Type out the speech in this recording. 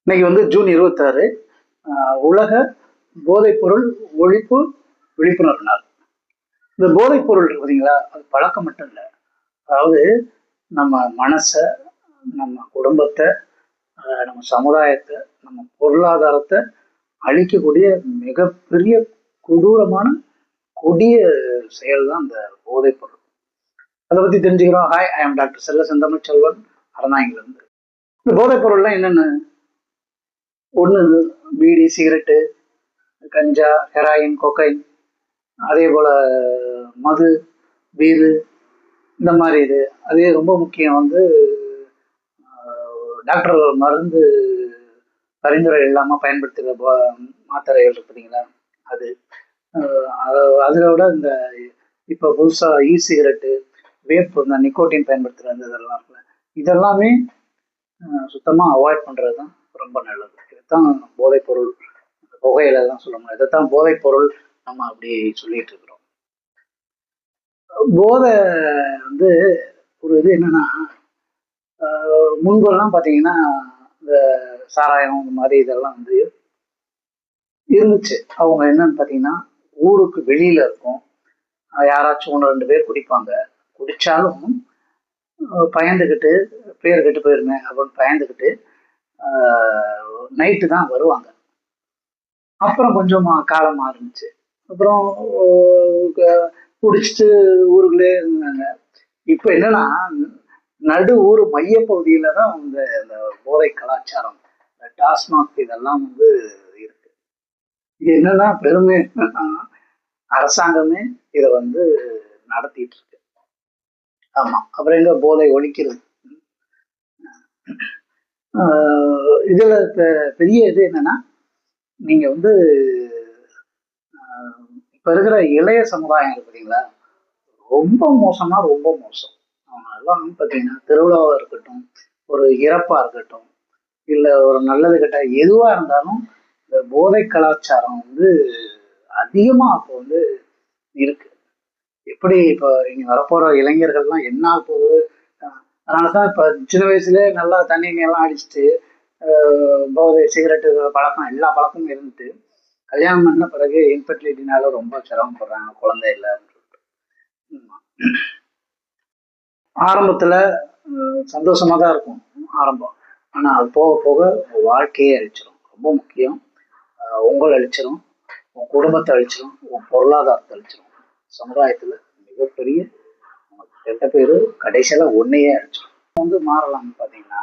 இன்னைக்கு வந்து ஜூன் 26 உலக போதைப்பொருள் ஒழிப்பு விழிப்புணர்வு நாள். இந்த போதைப் பொருள் இருக்கு பார்த்தீங்களா, அது பழக்கம் மட்டும் இல்லை. அதாவது நம்ம மனசை, நம்ம குடும்பத்தை, நம்ம சமுதாயத்தை, நம்ம பொருளாதாரத்தை அழிக்கக்கூடிய மிகப்பெரிய கொடூரமான கொடிய செயல் தான் இந்த போதைப் பொருள். அதை பத்தி தெரிஞ்சுக்கிறோம். ஹாய், ஐ எம் டாக்டர் செல்ல செந்தமிழ் செல்வன், அறநாங்கிலிருந்து. இந்த போதைப் பொருள்லாம் என்னென்ன? ஒன்று பீடி, சிகரெட்டு, கஞ்சா, ஹெராயின், கொக்கைன், அதே போல் மது, பீரு, இந்த மாதிரி இது. அதே ரொம்ப முக்கியம் வந்து டாக்டர் மருந்து பரிந்துரை இல்லாமல் பயன்படுத்துகிற மாத்திரைகள் இருக்கு பார்த்தீங்களா, அது. அதோட இந்த இப்போ புதுசாக இ சிகரெட்டு, வேப், இந்த நிக்கோட்டின் பயன்படுத்துகிற அந்த இதெல்லாம் இருக்குல்ல, இதெல்லாமே சுத்தமாக அவாய்ட் பண்ணுறது தான் ரொம்ப நல்லது. இதுதான் போதைப் பொருள், புகையில தான் சொல்ல முடியும். இதைத்தான் போதைப் பொருள் நம்ம அப்படி சொல்லிட்டு இருக்கிறோம். போதை வந்து ஒரு இது என்னன்னா, முன்பெல்லாம் பார்த்தீங்கன்னா இந்த சாராயம் இந்த மாதிரி இதெல்லாம் வந்து இருந்துச்சு. அவங்க என்னன்னு பார்த்தீங்கன்னா, ஊருக்கு வெளியில இருக்கும், யாராச்சும் 1-2 பேர் குடிப்பாங்க. குடிச்சாலும் பயந்துக்கிட்டு பேர் கெட்டு போயிருமே அப்படின்னு பயந்துக்கிட்டு நைட்டு தான் வருவாங்க. அப்புறம் கொஞ்சம் காலம் மாறுச்சு. அப்புறம் குடிச்சிட்டு ஊருக்குள்ளே இருந்தாங்க. இப்போ என்னன்னா, நடு ஊர் மையப்பகுதியில தான் இந்த போதை கலாச்சாரம், இந்த டாஸ்மாக் இதெல்லாம் வந்து இருக்கு. இது என்னன்னா, பெருமை என்னன்னா, அரசாங்கமே இதை வந்து நடத்திட்டு இருக்கு. ஆமா, அப்புறம் எங்க போதை ஒழிக்கிறது? இதுல பெரிய இது என்னன்னா, நீங்க வந்து இப்ப இருக்கிற இளைய சமுதாயம் இருக்கு பார்த்தீங்களா, ரொம்ப மோசமா, ரொம்ப மோசம். அவங்க எல்லாம் பார்த்தீங்கன்னா, திருவிழாவா இருக்கட்டும், ஒரு இறப்பா இருக்கட்டும், இல்லை ஒரு நல்லது கெட்ட எதுவா இருந்தாலும் இந்த போதை கலாச்சாரம் வந்து அதிகமா அப்போ வந்து இருக்கு. எப்படி இப்போ இங்க வரப்போற இளைஞர்கள்லாம் என்ன போகுது? அதனாலதான் இப்ப சின்ன வயசுல நல்லா தண்ணி எல்லாம் அடிச்சுட்டு போதை, சிகரெட்டு பழக்கம், எல்லா பழக்கமும் இருந்துட்டு கல்யாணம் பண்ண பிறகு இன்ஃபர்டிலிட்டினால ரொம்ப சிரமப்படுறாங்க, குழந்தை இல்லை அப்படின்னு சொல்லிட்டு. ஆரம்பத்துல சந்தோஷமா தான் இருக்கும் ஆரம்பம். ஆனா அது போக போக வாழ்க்கையே அழிச்சிடும். ரொம்ப முக்கியம், உங்களை அழிச்சிடும், உன் குடும்பத்தை அழிச்சிடும், உன் பொருளாதாரத்தை அழிச்சிடும், சமுதாயத்துல மிகப்பெரிய கெட்ட பேரு கடைசியில ஒன்னையே அழிச்சிடும். வந்து மாறலாம்னு பாத்தீங்கன்னா,